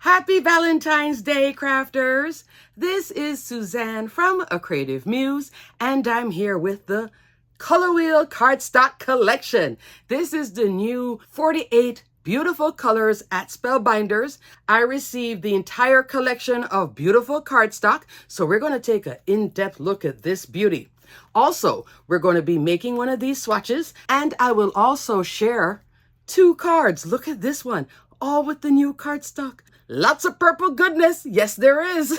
Happy Valentine's Day, crafters! This is Suzanne from A Creative Muse, and I'm here with the ColorWheel Cardstock Collection. This is the new 48 beautiful colors at Spellbinders. I received the entire collection of beautiful cardstock, so we're going to take an in-depth look at this beauty. Also, we're going to be making one of these swatches, and I will also share 2 cards. Look at this one, all with the new cardstock. Lots of purple goodness. Yes, there is.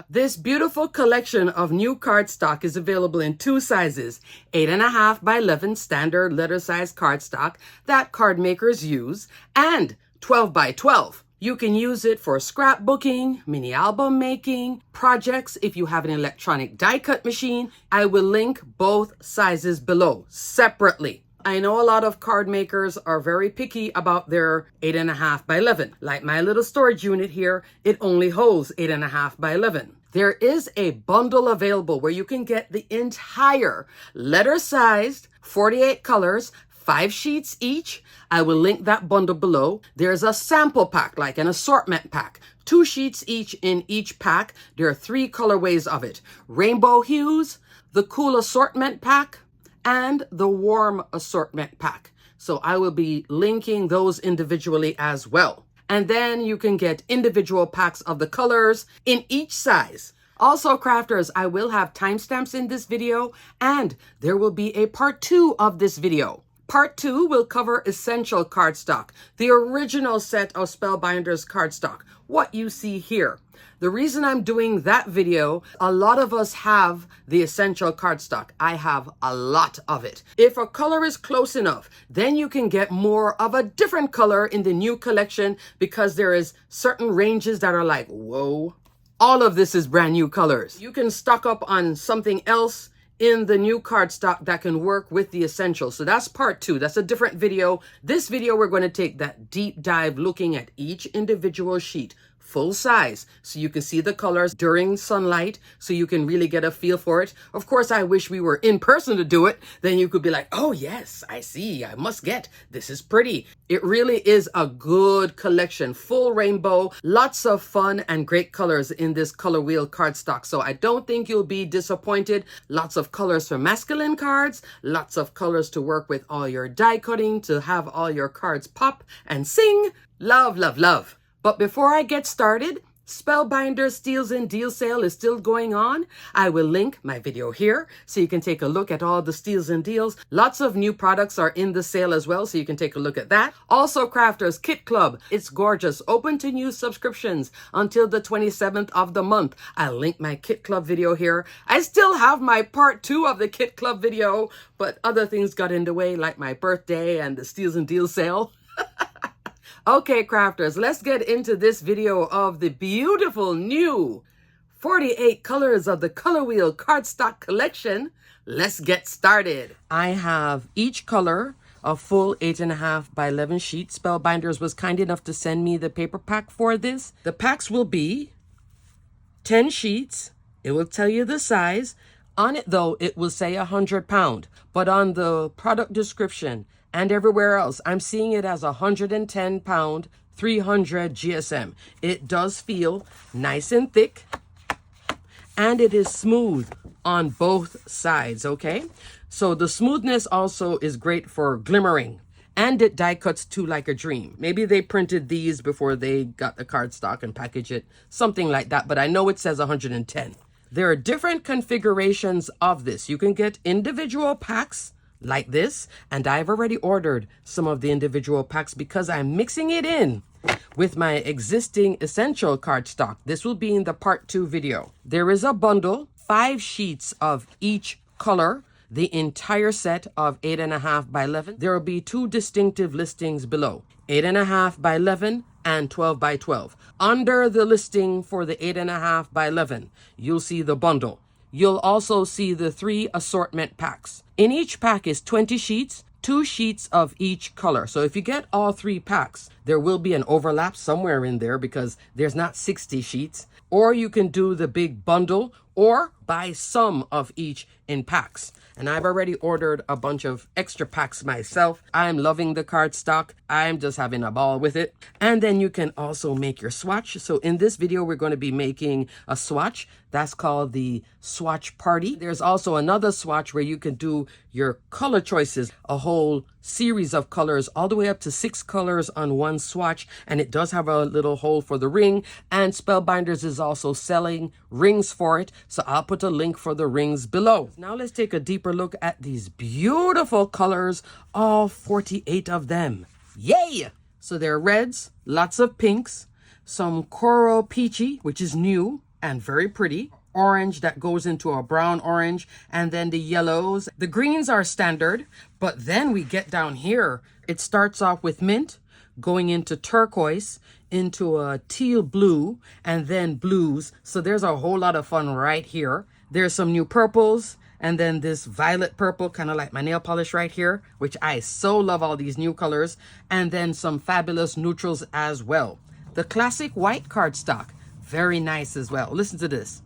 This beautiful collection of new cardstock is available in 2 sizes, 8.5 by 11 standard letter size cardstock that card makers use, and 12 by 12. You can use it for scrapbooking, mini album making, projects if you have an electronic die cut machine. I will link both sizes below separately. I know a lot of card makers are very picky about their 8.5 by 11. Like my little storage unit here, it only holds 8.5 by 11. There is a bundle available where you can get the entire letter-sized 48 colors, 5 sheets each. I will link that bundle below. There's a sample pack, like an assortment pack. 2 sheets each in each pack. There are 3 colorways of it. Rainbow hues, the cool assortment pack, and the warm assortment pack. So I will be linking those individually as well. And then you can get individual packs of the colors in each size. Also, crafters, I will have timestamps in this video, and there will be a part 2 of this video. Part 2 will cover essential cardstock, the original set of Spellbinders cardstock, what you see here. The reason I'm doing that video, a lot of us have the essential cardstock. I have a lot of it. If a color is close enough, then you can get more of a different color in the new collection because there is certain ranges that are like, whoa, all of this is brand new colors. You can stock up on something else in the new cardstock that can work with the essentials. So that's part 2. That's a different video. This video, we're going to take that deep dive looking at each individual sheet, full size, so you can see the colors during sunlight, so you can really get a feel for it. Of course, I wish we were in person to do it. Then you could be like, oh yes, I see, I must get, this is pretty. It really is a good collection, full rainbow, lots of fun and great colors in this ColorWheel cardstock. So I don't think you'll be disappointed. Lots of colors for masculine cards, lots of colors to work with all your die cutting, to have all your cards pop and sing. Love, love, love. But before I get started, Spellbinders Steals and Deal Sale is still going on. I will link my video here so you can take a look at all the steals and deals. Lots of new products are in the sale as well, so you can take a look at that. Also, Crafters Kit Club. It's gorgeous. Open to new subscriptions until the 27th of the month. I'll link my Kit Club video here. I still have my part 2 of the Kit Club video, but other things got in the way, like my birthday and the Steals and Deal Sale. Okay, crafters, let's get into this video of the beautiful new 48 colors of the ColorWheel Cardstock Collection. Let's get started. I have each color a full 8.5 by 11 sheet. Spellbinders was kind enough to send me the paper pack for this. The packs will be 10 sheets. It will tell you the size. On it, though, it will say 100 pound, but on the product description and everywhere else, I'm seeing it as 110 pound, 300 GSM. It does feel nice and thick, and it is smooth on both sides, okay? So the smoothness also is great for glimmering, and it die cuts too like a dream. Maybe they printed these before they got the cardstock and packaged it, something like that, but I know it says 110. There are different configurations of this. You can get individual packs like this, and I've already ordered some of the individual packs because I'm mixing it in with my existing essential cardstock. This will be in the part 2 video. There is a bundle, 5 sheets of each color, the entire set of 8.5 by 11. There will be 2 distinctive listings below, 8.5 by 11 and 12 by 12. Under the listing for the 8.5 by 11, you'll see the bundle. You'll also see the 3 assortment packs. In each pack is 20 sheets, 2 sheets of each color. So if you get all 3 packs, there will be an overlap somewhere in there because there's not 60 sheets. Or you can do the big bundle, or buy some of each in packs. And I've already ordered a bunch of extra packs myself. I'm loving the cardstock. I'm just having a ball with it. And then you can also make your swatch. So in this video, we're going to be making a swatch. That's called the swatch party. There's also another swatch where you can do your color choices, a whole series of colors, all the way up to 6 colors on one swatch. And it does have a little hole for the ring. And Spellbinders is also selling rings for it. So I'll put a link for the rings below. Now let's take a deeper look at these beautiful colors, all 48 of them. Yay! So there are reds, lots of pinks, some coral peachy, which is new and very pretty, orange that goes into a brown orange, and then the yellows. The greens are standard, but then we get down here. It starts off with mint, going into turquoise, into a teal blue, and then blues. So there's a whole lot of fun right here. There's some new purples, and then this violet purple, kind of like my nail polish right here, which I so love all these new colors, and then some fabulous neutrals as well. The classic white cardstock, very nice as well. Listen to this.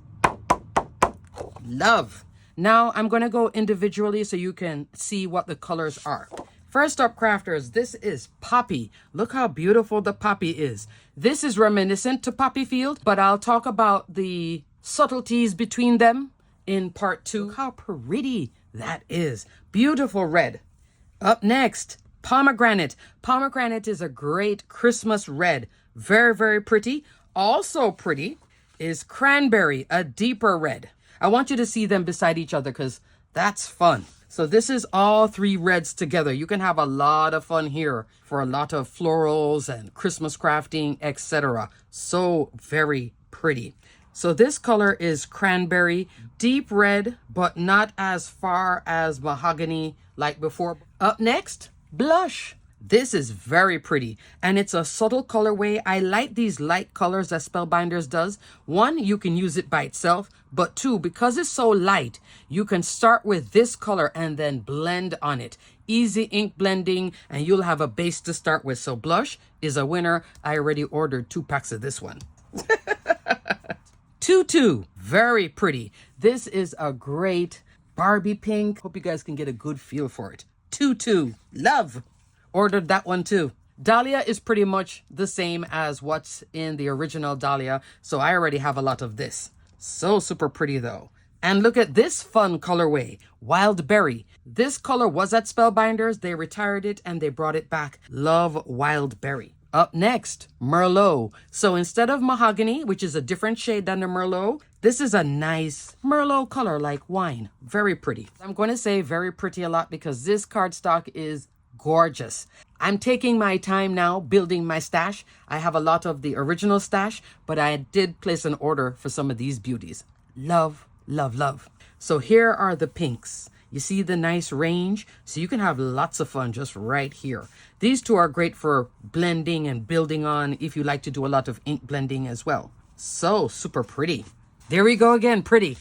Love. Now I'm going to go individually so you can see what the colors are. First up, crafters, this is Poppy. Look how beautiful the poppy is. This is reminiscent to Poppy Field, but I'll talk about the subtleties between them in part 2. Look how pretty that is. Beautiful red. Up next, pomegranate. Pomegranate is a great Christmas red. Very, very pretty. Also pretty is cranberry, a deeper red. I want you to see them beside each other because that's fun. So this is all 3 reds together. You can have a lot of fun here for a lot of florals and Christmas crafting, etc. So very pretty. So this color is cranberry, deep red, but not as far as mahogany like before. Up next, blush. This is very pretty, and it's a subtle colorway. I like these light colors that Spellbinders does. 1, you can use it by itself, but 2, because it's so light, you can start with this color and then blend on it. Easy ink blending, and you'll have a base to start with. So blush is a winner. I already ordered 2 packs of this one. Tutu, very pretty. This is a great Barbie pink. Hope you guys can get a good feel for it. Tutu, love. Ordered that one too. Dahlia is pretty much the same as what's in the original Dahlia, so I already have a lot of this. So super pretty though. And look at this fun colorway, Wild Berry. This color was at Spellbinders. They retired it and they brought it back. Love Wild Berry. Up next, Merlot. So instead of mahogany, which is a different shade than the Merlot, this is a nice Merlot color like wine. Very pretty. I'm going to say very pretty a lot because this cardstock is gorgeous. I'm taking my time now building my stash. I have a lot of the original stash, but I did place an order for some of these beauties. Love, love, love. So here are the pinks. You see the nice range? So you can have lots of fun just right here. These 2 are great for blending and building on if you like to do a lot of ink blending as well. So super pretty. There we go again, pretty.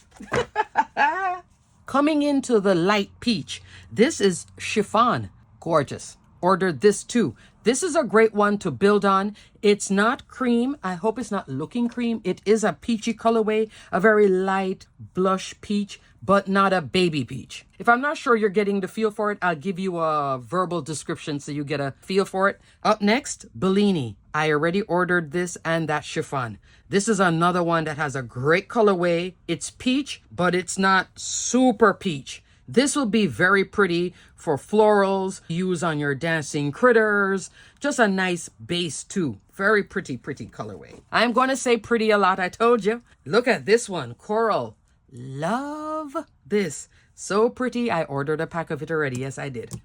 Coming into the light peach. This is chiffon. Gorgeous. Ordered this too. This is a great one to build on. It's not cream. I hope it's not looking cream. It is a peachy colorway, a very light blush peach, but not a baby peach. If I'm not sure you're getting the feel for it, I'll give you a verbal description so you get a feel for it. Up next, Bellini. I already ordered this and that chiffon. This is another one that has a great colorway. It's peach, but it's not super peach. This will be very pretty for florals, use on your dancing critters. Just a nice base too. Very pretty, pretty colorway. I'm going to say pretty a lot, I told you. Look at this one, coral. Love this. So pretty. I ordered a pack of it already. Yes, I did.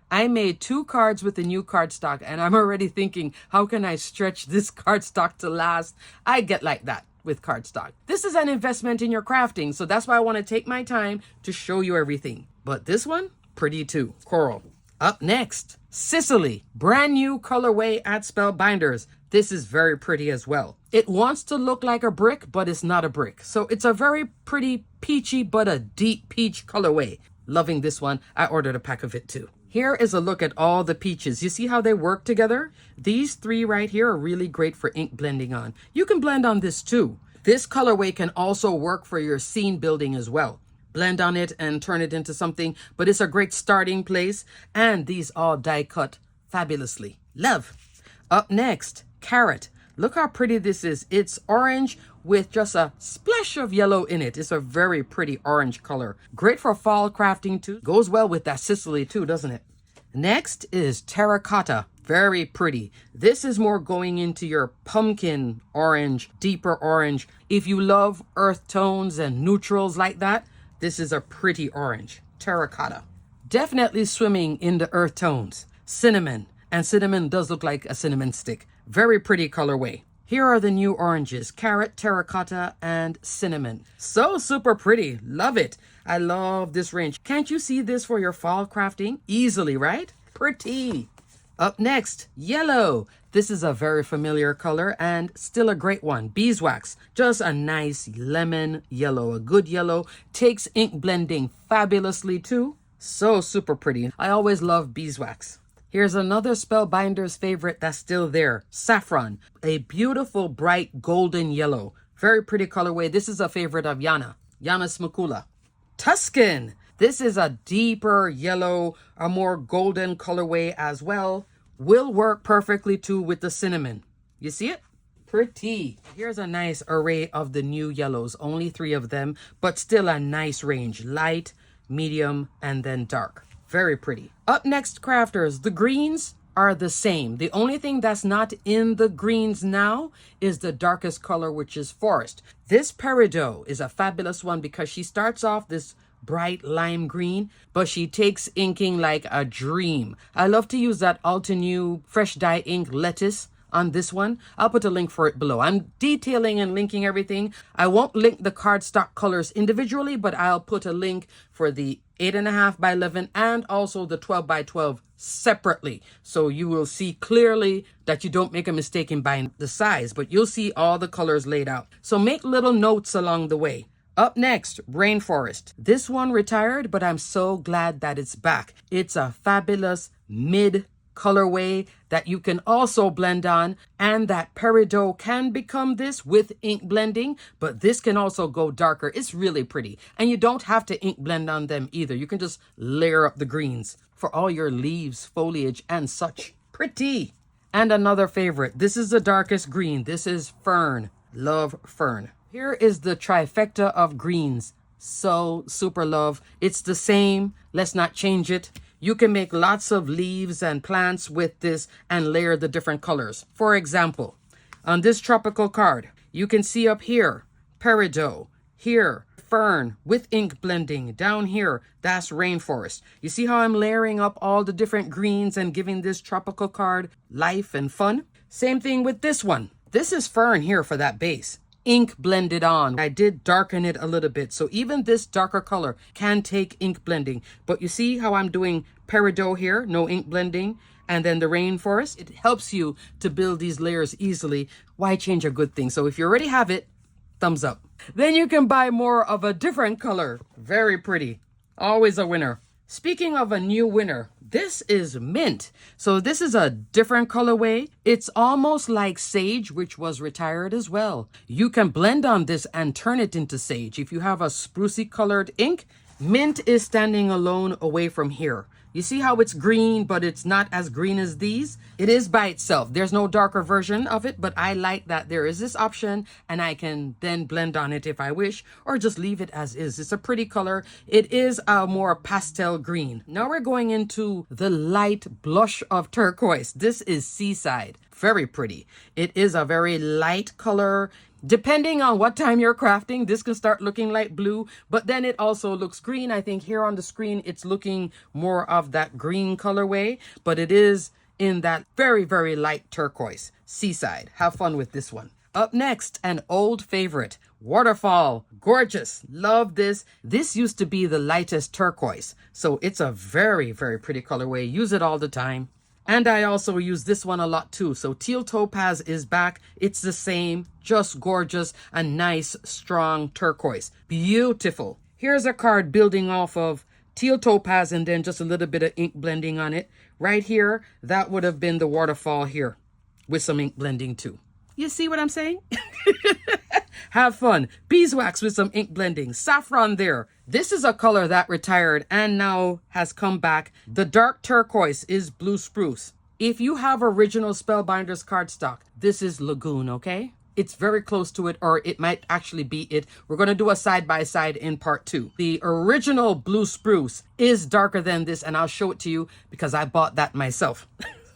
I made 2 cards with the new cardstock, and I'm already thinking, how can I stretch this cardstock to last? I get like that with cardstock. This is an investment in your crafting, so that's why I want to take my time to show you everything. But this one, pretty too. Coral. Up next, Sicily. Brand new colorway at Spellbinders. This is very pretty as well. It wants to look like a brick, but it's not a brick. So it's a very pretty peachy, but a deep peach colorway. Loving this one. I ordered a pack of it too. Here is a look at all the peaches. You see how they work together? These 3 right here are really great for ink blending on. You can blend on this too. This colorway can also work for your scene building as well. Blend on it and turn it into something, but it's a great starting place. And these all die cut fabulously. Love. Up next, Carrot. Look how pretty this is. It's orange with just a splash of yellow in it. It's a very pretty orange color. Great for fall crafting too. Goes well with that Sicily too, doesn't it? Next is Terracotta. Very pretty. This is more going into your pumpkin orange, deeper orange. If you love earth tones and neutrals like that, this is a pretty orange. Terracotta. Definitely swimming in the earth tones. Cinnamon. And cinnamon does look like a cinnamon stick. Very pretty colorway. Here are the new oranges. Carrot, terracotta, and cinnamon. So super pretty. Love it. I love this range. Can't you see this for your fall crafting? Easily, right? Pretty. Up next, yellow. This is a very familiar color and still a great one. Beeswax. Just a nice lemon yellow. A good yellow. Takes ink blending fabulously too. So super pretty. I always love beeswax. Here's another Spellbinders favorite that's still there. Saffron. A beautiful bright golden yellow. Very pretty colorway. This is a favorite of Yana Smakula. Tuscan. This is a deeper yellow, a more golden colorway as well. Will work perfectly too with the cinnamon. You see it? Pretty. Here's a nice array of the new yellows. Only 3 of them, but still a nice range. Light, medium, and then dark. Very pretty. Up next, crafters, the greens are the same. The only thing that's not in the greens now is the darkest color, which is forest. This peridot is a fabulous one because she starts off this bright lime green, but she takes inking like a dream. I love to use that Altenew fresh dye ink lettuce on this one. I'll put a link for it below. I'm detailing and linking everything. I won't link the cardstock colors individually, but I'll put a link for the 8.5 by 11 and also the 12 by 12 separately. So you will see clearly that you don't make a mistake in buying the size, but you'll see all the colors laid out. So make little notes along the way. Up next, Rainforest. This one retired, but I'm so glad that it's back. It's a fabulous mid colorway that you can also blend on, and that peridot can become this with ink blending, but this can also go darker. It's really pretty, and you don't have to ink blend on them either. You can just layer up the greens for all your leaves, foliage, and such. Pretty. And another favorite. This is the darkest green. This is Fern. Love Fern. Here is the trifecta of greens. So super love. It's the same. Let's not change it. You can make lots of leaves and plants with this and layer the different colors. For example, on this tropical card, you can see up here, peridot. Here, fern with ink blending. Down here, that's rainforest. You see how I'm layering up all the different greens and giving this tropical card life and fun? Same thing with this one. This is fern here for that base. Ink blended on. I did darken it a little bit, so even this darker color can take ink blending. But you see how I'm doing peridot here, no ink blending, and then the rainforest? It helps you to build these layers easily. Why change a good thing? So if you already have it, thumbs up. Then you can buy more of a different color. Very pretty. Always a winner. Speaking of a new winner, this is mint. So this is a different colorway. It's almost like sage, which was retired as well. You can blend on this and turn it into sage. If you have a sprucey colored ink, mint is standing alone away from here. You see how it's green, but it's not as green as these? It is by itself. There's no darker version of it, but I like that there is this option and I can then blend on it if I wish, or just leave it as is. It's a pretty color. It is a more pastel green. Now we're going into the light blush of turquoise. This is Seaside. Very pretty. It is a very light color. Depending on what time you're crafting, this can start looking like blue, but then it also looks green. I think here on the screen, it's looking more of that green colorway, but it is in that very, very light turquoise. Seaside. Have fun with this one. Up next, an old favorite, Waterfall. Gorgeous. Love this. This used to be the lightest turquoise, so it's a very, very pretty colorway. Use it all the time. And I also use this one a lot too. So teal topaz is back. It's the same, just gorgeous, a nice, strong turquoise. Beautiful. Here's a card building off of teal topaz and then just a little bit of ink blending on it. Right here, that would have been the waterfall here with some ink blending too. You see what I'm saying? Have fun. Beeswax with some ink blending. Saffron there. This is a color that retired and now has come back. The dark turquoise is blue spruce. If you have original Spellbinders cardstock, this is Lagoon, okay? It's very close to it, or it might actually be it. We're going to do a side-by-side in part 2. The original blue spruce is darker than this, and I'll show it to you because I bought that myself.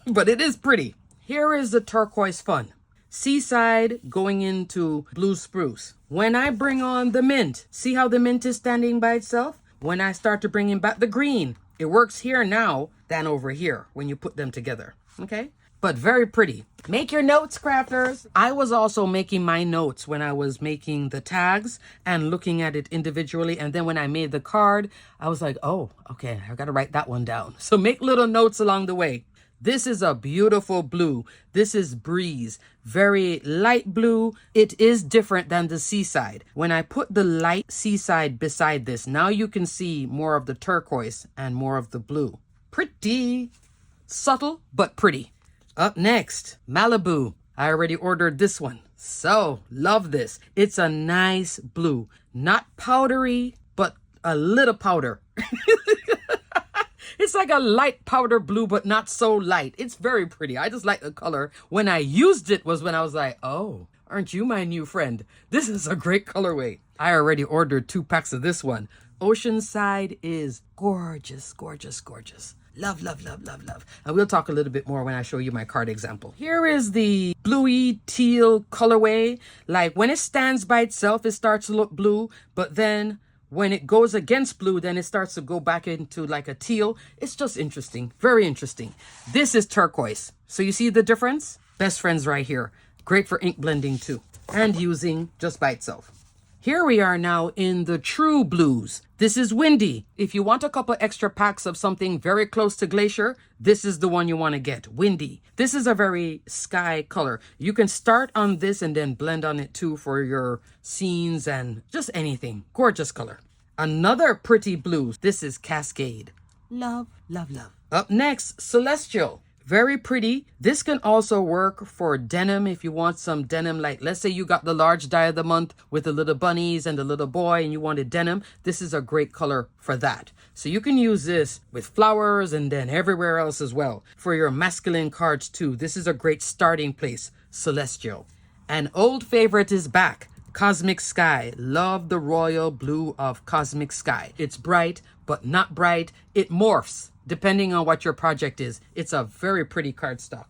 But it is pretty. Here is the turquoise fun. Seaside going into blue spruce. When I bring on the mint, see how the mint is standing by itself? When I start to bring in back the green, it works here now than over here when you put them together, okay? But very pretty. Make your notes, crafters. I was also making my notes when I was making the tags and looking at it individually. And then when I made the card, I was like, oh, okay, I got to write that one down. So make little notes along the way. This is a beautiful blue. This is Breeze. Very light blue. It is different than the Seaside. When I put the light Seaside beside this, now you can see more of the turquoise and more of the blue. Pretty. Subtle, but pretty. Up next, Malibu. I already ordered this one. So, love this. It's a nice blue. Not powdery, but a little powder. It's like a light powder blue, but not so light. It's very pretty. I just like the color. When I used it was when I was like, oh, aren't you my new friend? This is a great colorway. I already ordered 2 packs of this one. Oceanside is gorgeous, gorgeous, gorgeous. Love, love, love, love, love. And we'll talk a little bit more when I show you my card example. Here is the bluey teal colorway. Like when it stands by itself, it starts to look blue, but then when it goes against blue, then it starts to go back into like a teal. It's just interesting. Very interesting. This is turquoise. So you see the difference? Best friends right here. Great for ink blending too. And using just by itself. Here we are now in the true blues. This is Windy. If you want a couple extra packs of something very close to Glacier, this is the one you want to get. Windy. This is a very sky color. You can start on this and then blend on it too for your scenes and just anything. Gorgeous color. Another pretty blue. This is Cascade. Love, love, love. Up next, Celestial. Very pretty. This can also work for denim if you want some denim. Like let's say you got the large die of the month with the little bunnies and the little boy and you wanted denim. This is a great color for that. So you can use this with flowers and then everywhere else as well. For your masculine cards too. This is a great starting place. Celestial. An old favorite is back. Cosmic Sky. Love the royal blue of Cosmic Sky. It's bright, but not bright. It morphs depending on what your project is. It's a very pretty cardstock.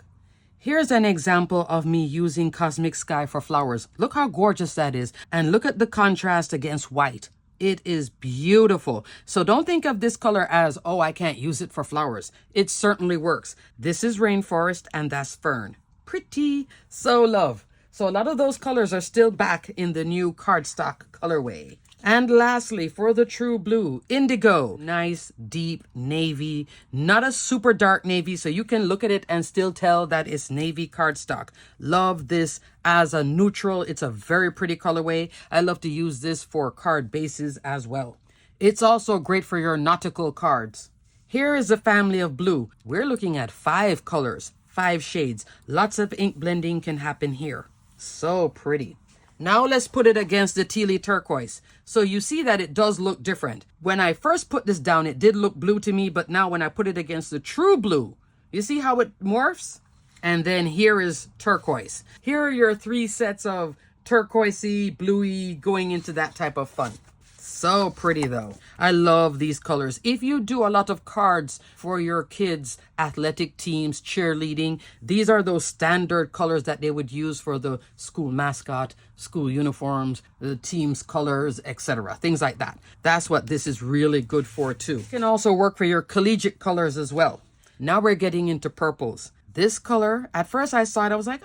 Here's an example of me using Cosmic Sky for flowers. Look how gorgeous that is. And look at the contrast against white. It is beautiful. So don't think of this color as, oh, I can't use it for flowers. It certainly works. This is Rainforest and that's Fern. Pretty. So love. So a lot of those colors are still back in the new cardstock colorway. And lastly, for the true blue, Indigo. Nice, deep navy. Not a super dark navy, so you can look at it and still tell that it's navy cardstock. Love this as a neutral. It's a very pretty colorway. I love to use this for card bases as well. It's also great for your nautical cards. Here is a family of blue. We're looking at 5 colors, 5 shades. Lots of ink blending can happen here. So pretty. Now let's put it against the tealy turquoise. So you see that it does look different. When I first put this down, it did look blue to me, but now when I put it against the true blue, you see how it morphs? And then here is turquoise. Here are your 3 sets of turquoisey, bluey, going into that type of fun. So pretty though. I love these colors. If you do a lot of cards for your kids' athletic teams, cheerleading, these are those standard colors that they would use for the school mascot, school uniforms, the team's colors, etc. Things like that. That's what this is really good for too. It can also work for your collegiate colors as well. Now we're getting into purples. This color, at first I saw it, I was like,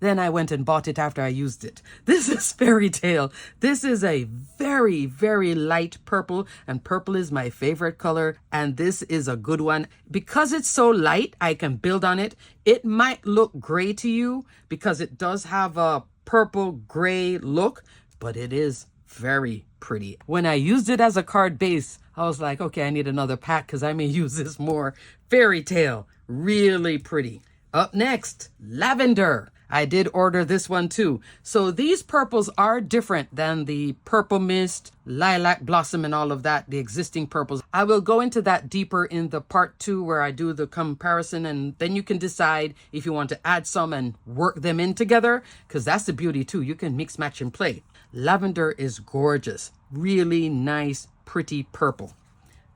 Then I went and bought it after I used it. This is Fairy Tale. This is a very, very light purple, and purple is my favorite color, and this is a good one. Because it's so light, I can build on it. It might look gray to you because it does have a purple gray look, but it is very pretty. When I used it as a card base, I was like, okay, I need another pack because I may use this more. Fairy Tale, really pretty. Up next, Lavender. I did order this one too. So these purples are different than the purple mist, lilac blossom, and all of that, the existing purples. I will go into that deeper in the part 2 where I do the comparison, and then you can decide if you want to add some and work them in together, because that's the beauty too. You can mix, match, and play. Lavender is gorgeous. Really nice, pretty purple.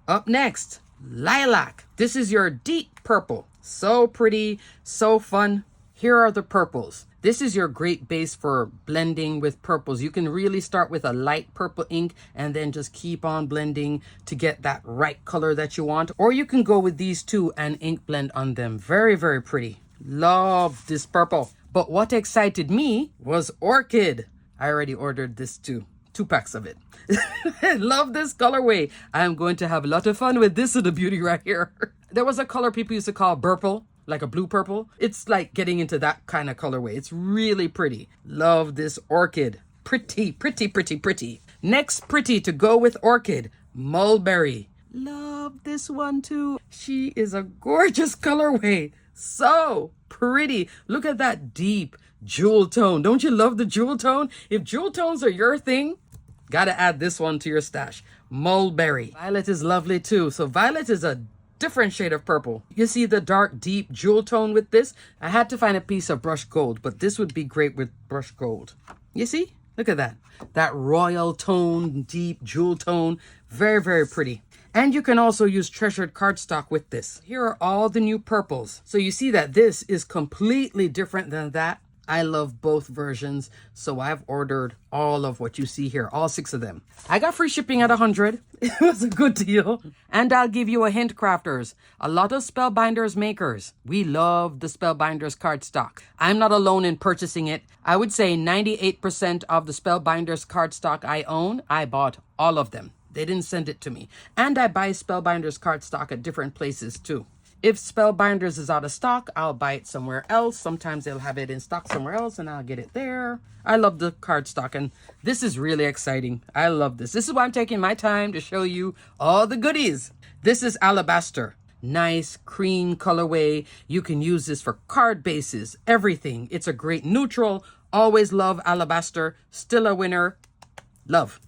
Up next, lilac. This is your deep purple. So pretty, so fun. Here are the purples. This is your great base for blending with purples. You can really start with a light purple ink and then just keep on blending to get that right color that you want. Or you can go with these two and ink blend on them. Very, very pretty. Love this purple. But what excited me was orchid. I already ordered this too. 2 packs of it. I love this colorway. I'm going to have a lot of fun with this little beauty right here. There was a color people used to call purple, like a blue purple. It's like getting into that kind of colorway. It's really pretty. Love this orchid. Pretty, pretty, pretty, pretty. Next pretty to go with orchid, mulberry. Love this one too. She is a gorgeous colorway. So pretty. Look at that deep jewel tone. Don't you love the jewel tone? If jewel tones are your thing, gotta add this one to your stash. Mulberry. Violet is lovely too. So violet is a different shade of purple. You see the dark, deep jewel tone with this? I had to find a piece of brushed gold, but this would be great with brushed gold. You see? Look at that. That royal tone, deep jewel tone. Very, very pretty. And you can also use treasured cardstock with this. Here are all the new purples. So you see that this is completely different than that. I love both versions, so I've ordered all of what you see here, all 6 of them. I got free shipping at 100. It was a good deal. And I'll give you a hint, crafters. A lot of Spellbinders makers, we love the Spellbinders cardstock. I'm not alone in purchasing it. I would say 98% of the Spellbinders cardstock I own, I bought all of them. They didn't send it to me. And I buy Spellbinders cardstock at different places too. If Spellbinders is out of stock, I'll buy it somewhere else. Sometimes they'll have it in stock somewhere else and I'll get it there. I love the cardstock and this is really exciting. I love this. This is why I'm taking my time to show you all the goodies. This is alabaster. Nice cream colorway. You can use this for card bases, everything. It's a great neutral. Always love alabaster. Still a winner. Love.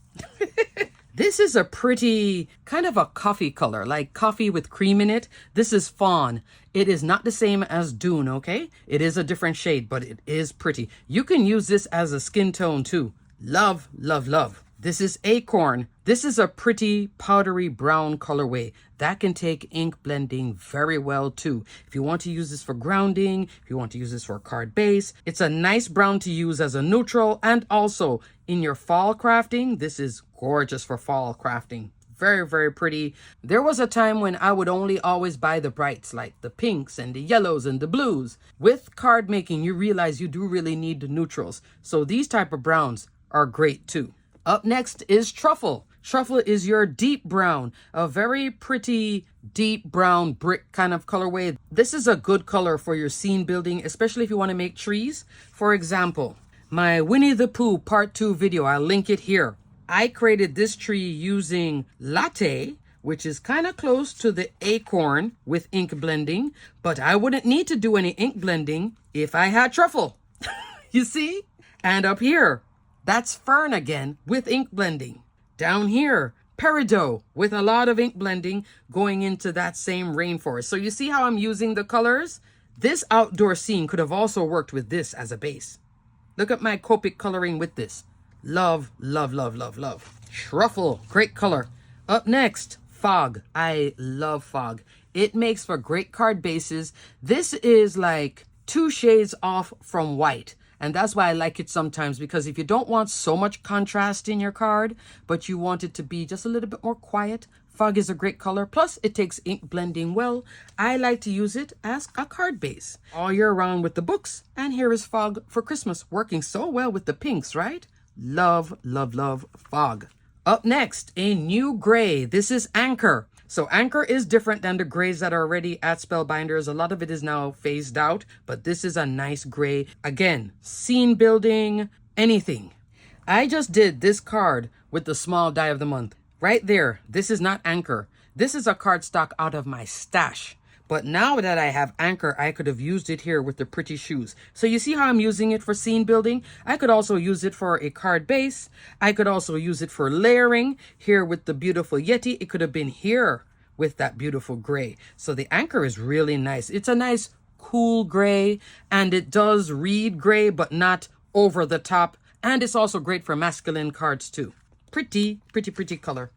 This is a pretty kind of a coffee color, like coffee with cream in it. This is fawn. It is not the same as Dune, okay? It is a different shade, but it is pretty. You can use this as a skin tone too. Love, love, love. This is acorn. This is a pretty powdery brown colorway. That can take ink blending very well too. If you want to use this for grounding, if you want to use this for a card base, it's a nice brown to use as a neutral, and also in your fall crafting, this is gorgeous for fall crafting. Very, very pretty. There was a time when I would only always buy the brights, like the pinks and the yellows and the blues. With card making, you realize you do really need the neutrals. So these type of browns are great too. Up next is truffle. Truffle is your deep brown, a very pretty deep brown brick kind of colorway. This is a good color for your scene building, especially if you want to make trees. For example, my Winnie the Pooh part 2 video, I'll link it here. I created this tree using latte, which is kind of close to the acorn with ink blending, but I wouldn't need to do any ink blending if I had truffle. You see? And up here, that's fern again with ink blending. Down here, peridot with a lot of ink blending going into that same rainforest. So you see how I'm using the colors? This outdoor scene could have also worked with this as a base. Look at my Copic coloring with this. Love, love, love, love, love. Truffle, great color. Up next, fog. I love fog. It makes for great card bases. This is like 2 shades off from white. And that's why I like it sometimes, because if you don't want so much contrast in your card, but you want it to be just a little bit more quiet, fog is a great color. Plus, it takes ink blending well. I like to use it as a card base all year round with the books. And here is fog for Christmas, working so well with the pinks, right? Love, love, love fog. Up next, a new gray. This is Anchor. So Anchor is different than the grays that are already at Spellbinders. A lot of it is now phased out, but this is a nice gray. Again, scene building, anything. I just did this card with the small die of the month. Right there, this is not Anchor. This is a cardstock out of my stash. But now that I have anchor, I could have used it here with the pretty shoes. So you see how I'm using it for scene building? I could also use it for a card base. I could also use it for layering. Here with the beautiful Yeti, it could have been here with that beautiful gray. So the anchor is really nice. It's a nice cool gray, and it does read gray, but not over the top. And it's also great for masculine cards too. Pretty, pretty, pretty color.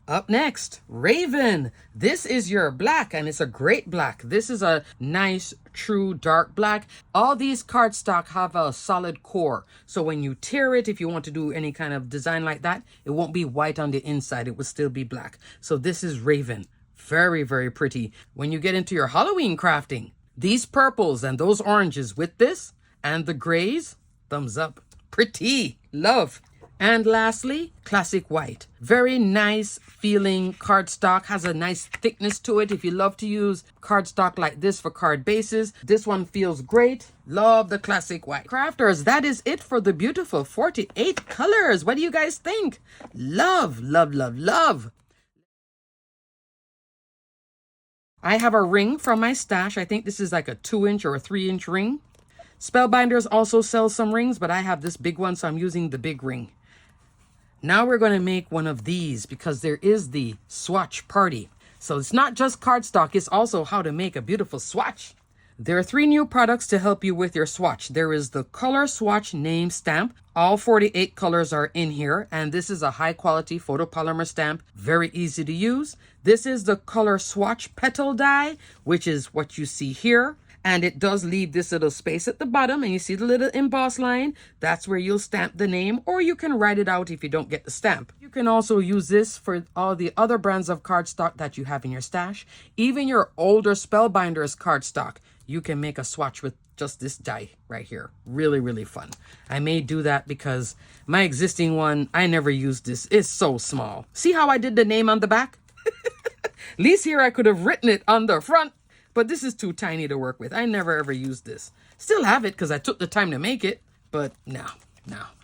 Up next, Raven. This is your black, and it's a great black. This is a nice, true dark black. All these cardstock have a solid core. So when you tear it, if you want to do any kind of design like that, it won't be white on the inside. It will still be black. So this is Raven. Very, very pretty. When you get into your Halloween crafting, these purples and those oranges with this and the grays, thumbs up. Pretty. Love. And lastly, classic white. Very nice feeling cardstock, has a nice thickness to it. If you love to use cardstock like this for card bases, this one feels great. Love the classic white. Crafters, that is it for the beautiful 48 colors. What do you guys think? Love, love, love, love. I have a ring from my stash. I think this is like a 2-inch or a 3-inch ring. Spellbinders also sell some rings, but I have this big one, so I'm using the big ring. Now we're going to make one of these because there is the swatch party. So it's not just cardstock, it's also how to make a beautiful swatch. There are 3 new products to help you with your swatch. There is the Color Swatch name stamp. All 48 colors are in here, and this is a high quality photopolymer stamp, very easy to use. This is the Color Swatch petal die, which is what you see here. And it does leave this little space at the bottom, and you see the little emboss line. That's where you'll stamp the name, or you can write it out if you don't get the stamp. You can also use this for all the other brands of cardstock that you have in your stash. Even your older Spellbinders cardstock, you can make a swatch with just this die right here. Really, really fun. I may do that because my existing one, I never used this. It's so small. See how I did the name on the back? At least here I could have written it on the front. But this is too tiny to work with. I never ever used this. Still have it because I took the time to make it. But no,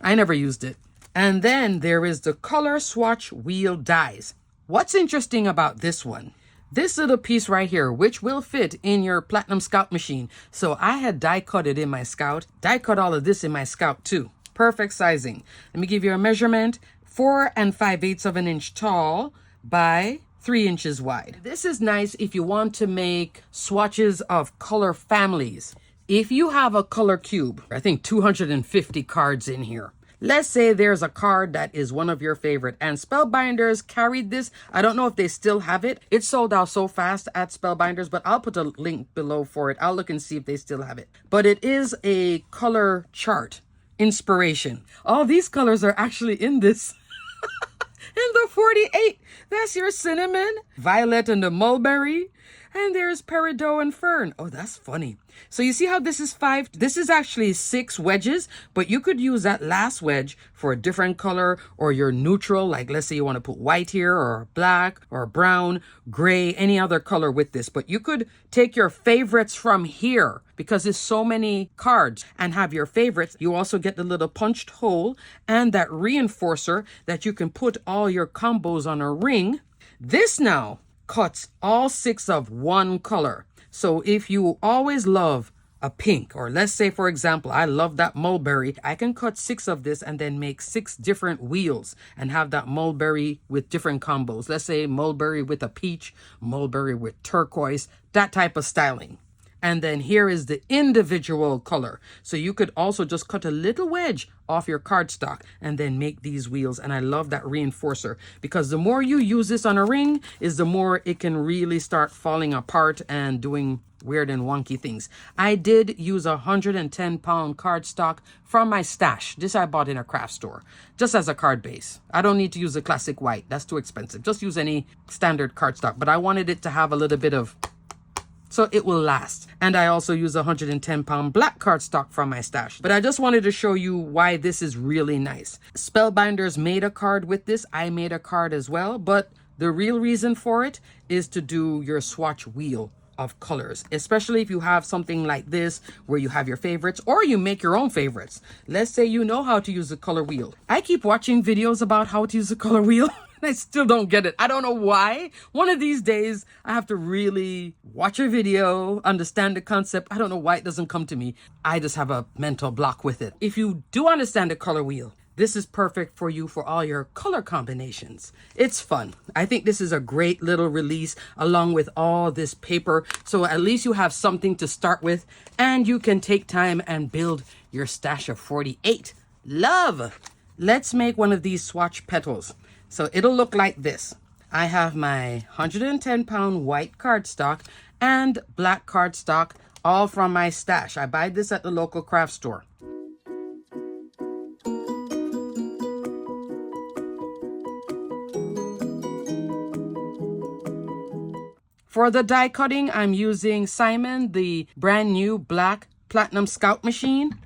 I never used it. And then there is the Color Swatch Wheel Dies. What's interesting about this one? This little piece right here, which will fit in your Platinum Scout machine. So I had die cut it in my Scout. Die cut all of this in my Scout too. Perfect sizing. Let me give you a measurement. 4 5/8 of an inch tall by 3 inches wide. This is nice if you want to make swatches of color families. If you have a color cube, I think 250 cards in here. Let's say there's a card that is one of your favorite, and Spellbinders carried this. I don't know if they still have it. It sold out so fast at Spellbinders, but I'll put a link below for it. I'll look and see if they still have it. But it is a color chart inspiration. All these colors are actually in this. In the 48, that's your cinnamon, violet, and the mulberry. And there's peridot and fern. Oh, that's funny. So you see how this is 5? This is actually 6 wedges, but you could use that last wedge for a different color or your neutral. Like let's say you want to put white here or black or brown, gray, any other color with this. But you could take your favorites from here because there's so many cards and have your favorites. You also get the little punched hole and that reinforcer that you can put all your combos on a ring. This now cuts all 6 of one color. So if you always love a pink, or let's say, for example, I love that mulberry, I can cut 6 of this and then make 6 different wheels and have that mulberry with different combos. Let's say mulberry with a peach, mulberry with turquoise, that type of styling. And then here is the individual color. So you could also just cut a little wedge off your cardstock and then make these wheels. And I love that reinforcer because the more you use this on a ring is the more it can really start falling apart and doing weird and wonky things. I did use a 110-pound cardstock from my stash. This I bought in a craft store just as a card base. I don't need to use a classic white. That's too expensive. Just use any standard cardstock. But I wanted it to have a little bit of so it will last. And I also use a 110-pound black cardstock from my stash. But I just wanted to show you why this is really nice. Spellbinders made a card with this. I made a card as well. But the real reason for it is to do your swatch wheel of colors, especially if you have something like this where you have your favorites or you make your own favorites. Let's say you know how to use a color wheel. I keep watching videos about how to use a color wheel. I still don't get it. I don't know why. One of these days, I have to really watch a video, understand the concept. I don't know why it doesn't come to me. I just have a mental block with it. If you do understand the color wheel, this is perfect for you for all your color combinations. It's fun. I think this is a great little release along with all this paper. So at least you have something to start with and you can take time and build your stash of 48. Love! Let's make one of these swatch petals. So it'll look like this. I have my 110-pound white cardstock and black cardstock, all from my stash. I buy this at the local craft store. For the die cutting, I'm using Simon, the brand new black Platinum Scout machine.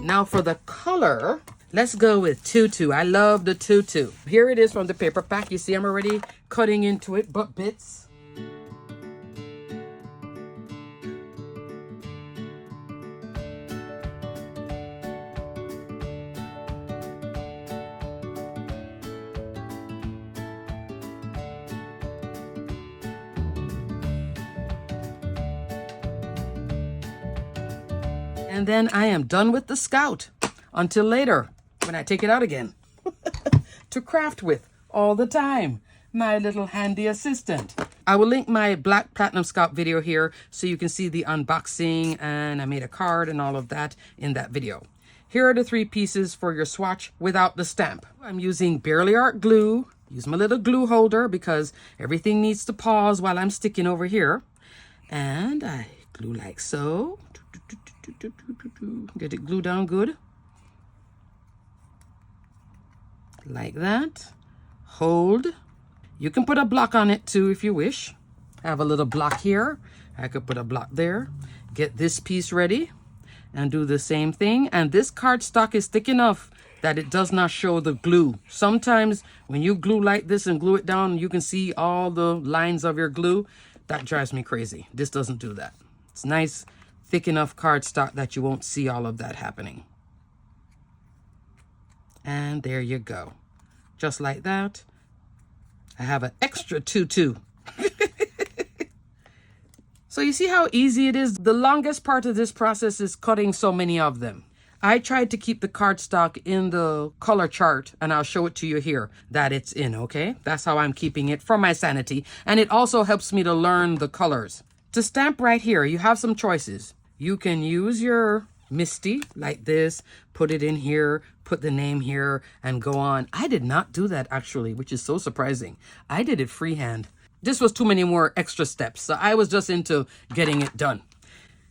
Now for the color, let's go with tutu. I love the tutu. Here it is from the paper pack. You see I'm already cutting into it, but bits. And then I am done with the Scout until later when I take it out again to craft with all the time. My little handy assistant. I will link my black Platinum Scout video here so you can see the unboxing, and I made a card and all of that in that video. Here are the 3 pieces for your swatch without the stamp. I'm using Barely Art glue. Use my little glue holder because everything needs to pause while I'm sticking over here. And I glue like so. Get it glued down good. Like that. Hold. You can put a block on it too if you wish. I have a little block here. I could put a block there. Get this piece ready and do the same thing. And this cardstock is thick enough that it does not show the glue. Sometimes when you glue like this and glue it down, you can see all the lines of your glue. That drives me crazy. This doesn't do that. It's nice, thick enough cardstock that you won't see all of that happening. And there you go. Just like that. I have an extra tutu. So you see how easy it is? The longest part of this process is cutting so many of them. I tried to keep the cardstock in the color chart, and I'll show it to you here that it's in, okay? That's how I'm keeping it for my sanity. And it also helps me to learn the colors. To stamp right here, you have some choices. You can use your Misty like this, put it in here, put the name here, and go on. I did not do that actually, which is so surprising. I did it freehand. This was too many more extra steps, so I was just into getting it done.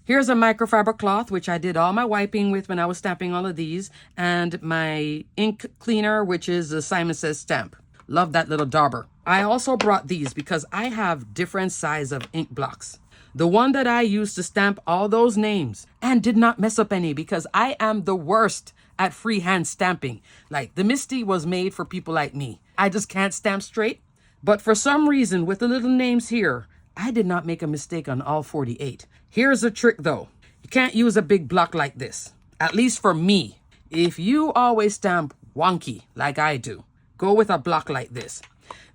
Here's a microfiber cloth, which I did all my wiping with when I was stamping all of these, and my ink cleaner, which is a Simon Says stamp. Love that little dauber. I also brought these because I have different size of ink blocks. The one that I used to stamp all those names and did not mess up any because I am the worst at freehand stamping. Like the Misty was made for people like me. I just can't stamp straight. But for some reason, with the little names here, I did not make a mistake on all 48. Here's a trick though. You can't use a big block like this, at least for me. If you always stamp wonky like I do, go with a block like this.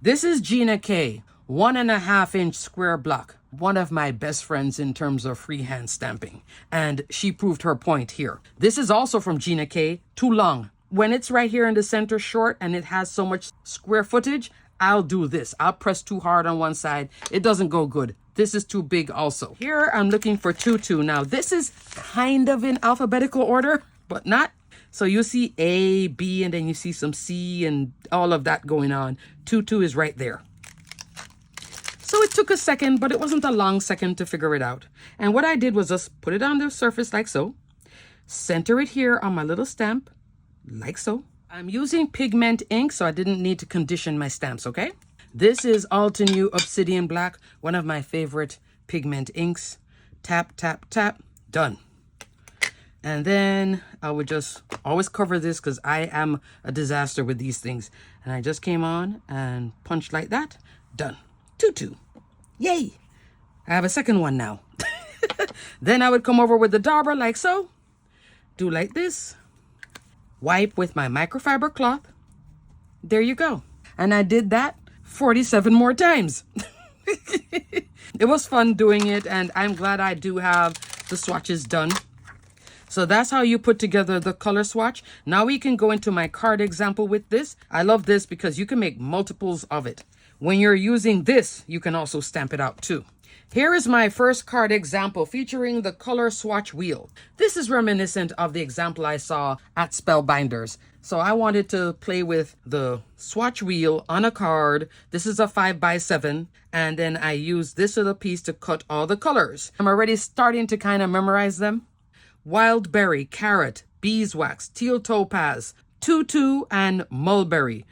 This is Gina K, 1.5-inch square block. One of my best friends in terms of freehand stamping. And she proved her point here. This is also from Gina K, too long. When it's right here in the center short and it has so much square footage, I'll do this. I'll press too hard on one side. It doesn't go good. This is too big also. Here I'm looking for tutu. Now this is kind of in alphabetical order, but not. So you see A, B, and then you see some C and all of that going on. Tutu is right there. So it took a second, but it wasn't a long second to figure it out. And what I did was just put it on the surface like so. Center it here on my little stamp, like so. I'm using pigment ink, so I didn't need to condition my stamps, okay? This is Altenew Obsidian Black, one of my favorite pigment inks. tap, tap, tap, done. And then I would just always cover this because I am a disaster with these things. And I just came on and punched like that. Done. Tutu. Yay. I have a second one now. Then I would come over with the dauber like so. Do like this. Wipe with my microfiber cloth. There you go. And I did that 47 more times. It was fun doing it, and I'm glad I do have the swatches done. So that's how you put together the color swatch. Now we can go into my card example with this. I love this because you can make multiples of it. When you're using this, you can also stamp it out too. Here is my first card example featuring the color swatch wheel. This is reminiscent of the example I saw at Spellbinders. So I wanted to play with the swatch wheel on a card. This is a 5x7. And then I used this little piece to cut all the colors. I'm already starting to kind of memorize them. Wild berry, carrot, beeswax, teal topaz, tutu, and mulberry.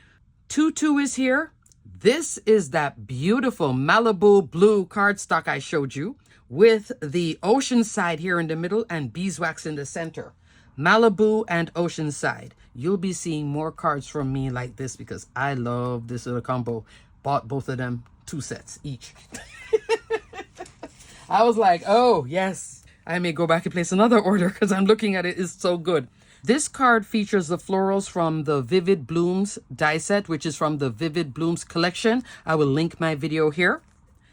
Tutu is here. This is that beautiful Malibu blue cardstock I showed you with the Oceanside here in the middle and beeswax in the center. Malibu and Oceanside. You'll be seeing more cards from me like this because I love this little combo. Bought both of them, 2 sets each. I was like, oh, yes. I may go back and place another order because I'm looking at it. It's so good. This card features the florals from the Vivid Blooms die set, which is from the Vivid Blooms collection. I will link my video here.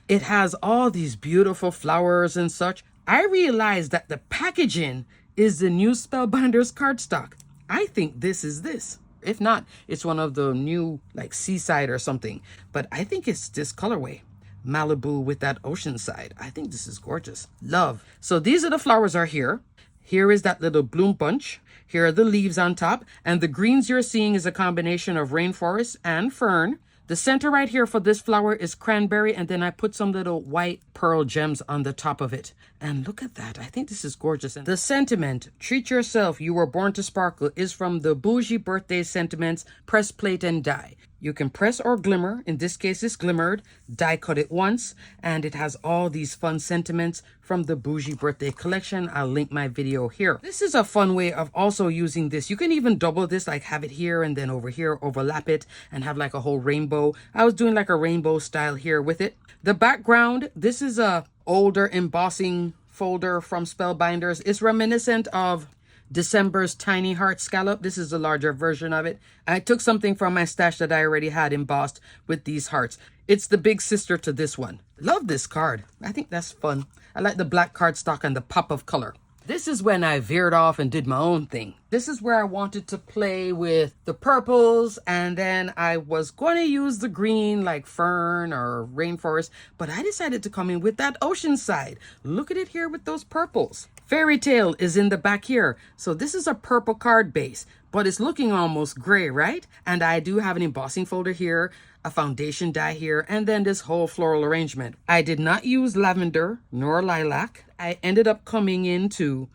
It has all these beautiful flowers and such. I realized that the packaging is the new Spellbinders cardstock. I think this is this. If not, it's one of the new like Seaside or something. But I think it's this colorway. Malibu with that Oceanside. I think this is gorgeous. Love. So these are the flowers are here. Here is that little bloom bunch. Here are the leaves on top. And the greens you're seeing is a combination of rainforest and fern. The center right here for this flower is cranberry. And then I put some little white pearl gems on the top of it. And look at that. I think this is gorgeous. And the sentiment, treat yourself, you were born to sparkle, is from the Bougie Birthday Sentiments Press Plate and Die. You can press or glimmer. In this case, it's glimmered. Die cut it once. And it has all these fun sentiments from the Bougie Birthday Collection. I'll link my video here. This is a fun way of also using this. You can even double this, like have it here and then over here, overlap it and have like a whole rainbow. I was doing like a rainbow style here with it. The background, this is a older embossing folder from Spellbinders. It's reminiscent of December's Tiny Heart Scallop. This is a larger version of it. I took something from my stash that I already had embossed with these hearts. It's the big sister to this one. Love this card. I think that's fun. I like the black cardstock and the pop of color. This is when I veered off and did my own thing. This is where I wanted to play with the purples, and then I was going to use the green like fern or rainforest, but I decided to come in with that Oceanside. Look at it here with those purples. Fairy Tale is in the back here. So this is a purple card base, but it's looking almost gray, right? And I do have an embossing folder here, a foundation die here, and then this whole floral arrangement. I did not use lavender nor lilac. I ended up coming into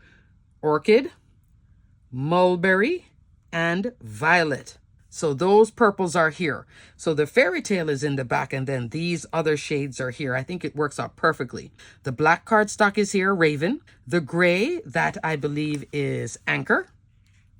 orchid, mulberry, and violet. So those purples are here. So the Fairy Tale is in the back, and then these other shades are here. I think it works out perfectly. The black cardstock is here, Raven. The gray, that I believe is Anchor.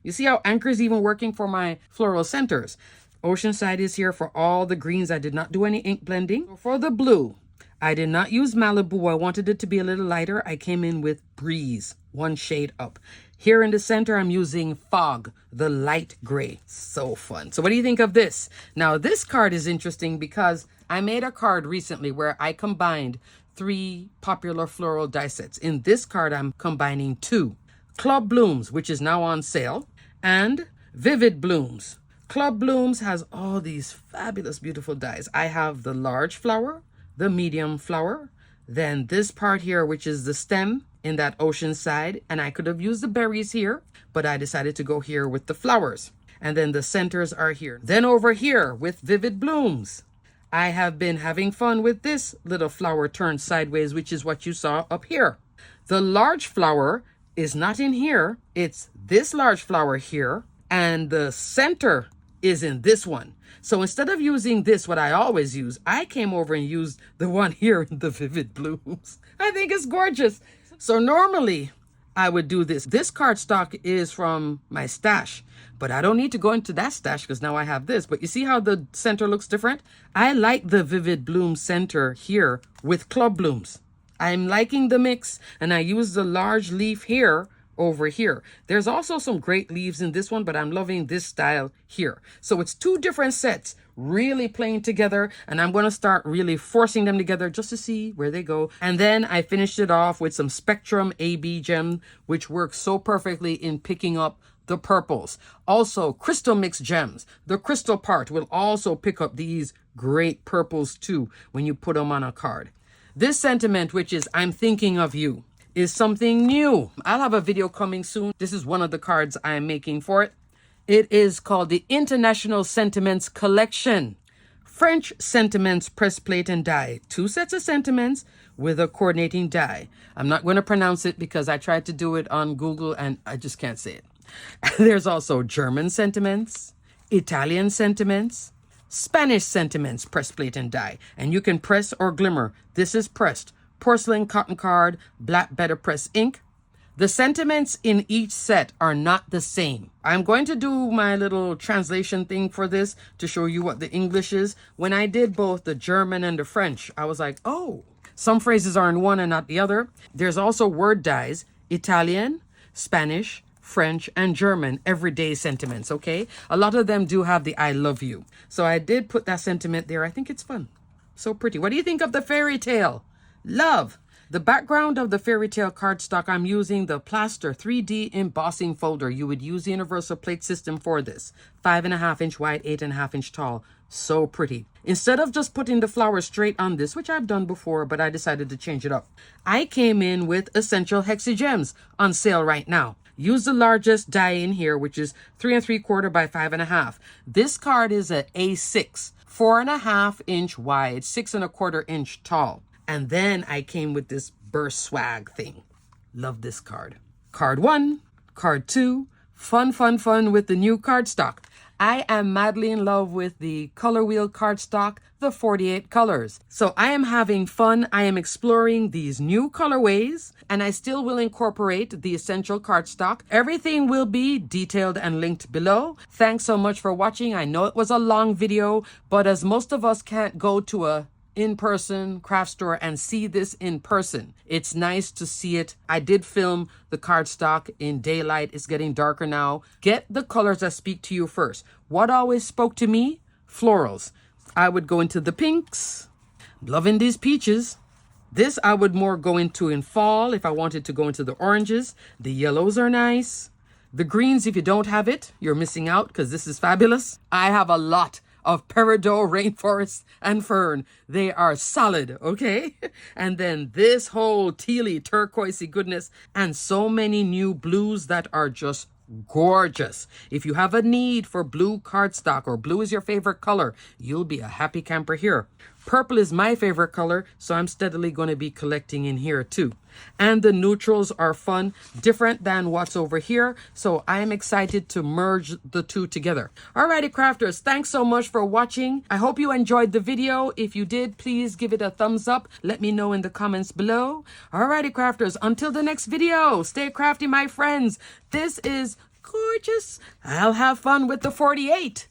You see how Anchor is even working for my floral centers. Oceanside is here for all the greens. I did not do any ink blending. For the blue, I did not use Malibu. I wanted it to be a little lighter. I came in with Breeze, one shade up. Here in the center, I'm using Fog, the light gray. So fun. So what do you think of this? Now, this card is interesting because I made a card recently where I combined 3 popular floral die sets. In this card, I'm combining 2. Club Blooms, which is now on sale, and Vivid Blooms. Club Blooms has all these fabulous, beautiful dies. I have the large flower, the medium flower, then this part here, which is the stem in that Oceanside, and I could have used the berries here, but I decided to go here with the flowers. And then the centers are here. Then over here with Vivid Blooms, I have been having fun with this little flower turned sideways, which is what you saw up here. The large flower is not in here. It's this large flower here, and the center is in this one. So instead of using this, what I always use, I came over and used the one here in the Vivid Blooms. I think it's gorgeous. So normally I would do this. This cardstock is from my stash, but I don't need to go into that stash because now I have this. But you see how the center looks different? I like the Vivid Bloom center here with club blooms. I'm liking the mix, and I use the large leaf here over here. There's also some great leaves in this one, but I'm loving this style here. So it's two different sets really playing together, and I'm going to start really forcing them together just to see where they go. And then I finished it off with some Spectrum AB gem, which works so perfectly in picking up the purples. Also, crystal mix gems. The crystal part will also pick up these great purples too when you put them on a card. This sentiment, which is I'm thinking of you, is something new. I'll have a video coming soon. This is one of the cards I'm making for it. It is called the International Sentiments Collection. French sentiments, press plate and die. 2 sets of sentiments with a coordinating die. I'm not going to pronounce it because I tried to do it on Google and I just can't say it. There's also German sentiments, Italian sentiments, Spanish sentiments, press plate and die. And you can press or glimmer. This is pressed. Porcelain cotton card, black better press ink. The sentiments in each set are not the same. I'm going to do my little translation thing for this to show you what the English is. When I did both the German and the French, I was like, oh, some phrases are in one and not the other. There's also word dies, Italian, Spanish, French, and German everyday sentiments, okay? A lot of them do have the I love you. So I did put that sentiment there. I think it's fun. So pretty. What do you think of the fairy tale? Love. The background of the fairy tale cardstock, I'm using the plaster 3D embossing folder. You would use the universal plate system for this. 5.5 inch wide, 8.5 inch tall. So pretty. Instead of just putting the flower straight on this, which I've done before, but I decided to change it up, I came in with Essential Hexagems on sale right now. Use the largest die in here, which is 3 3/4 by 5.5. This card is an A6, 4.5 inch wide, 6 1/4 inch tall. And then I came with this burst swag thing. Love this card. Card 1, card 2, fun, fun, fun with the new cardstock. I am madly in love with the ColorWheel Cardstock, the 48 colors. So I am having fun. I am exploring these new colorways, and I still will incorporate the essential cardstock. Everything will be detailed and linked below. Thanks so much for watching. I know it was a long video, but as most of us can't go to a in-person craft store and see this in person, it's nice to see it. I did film the cardstock in daylight. It's getting darker now. Get the colors that speak to you first. What always spoke to me? Florals. I would go into the pinks. Loving these peaches. This I would more go into in fall if I wanted to go into the oranges. The yellows are nice. The greens, if you don't have it, you're missing out because this is fabulous. I have a lot of peridot, rainforest, and fern. They are solid, okay? And then this whole tealy, turquoisey goodness, and so many new blues that are just gorgeous. If you have a need for blue cardstock or blue is your favorite color, you'll be a happy camper here. Purple is my favorite color, so I'm steadily going to be collecting in here too. And the neutrals are fun, different than what's over here, so I am excited to merge the two together. Alrighty, crafters, thanks so much for watching. I hope you enjoyed the video. If you did, please give it a thumbs up. Let me know in the comments below. Alrighty, crafters, until the next video, stay crafty, my friends. This is gorgeous. I'll have fun with the 48.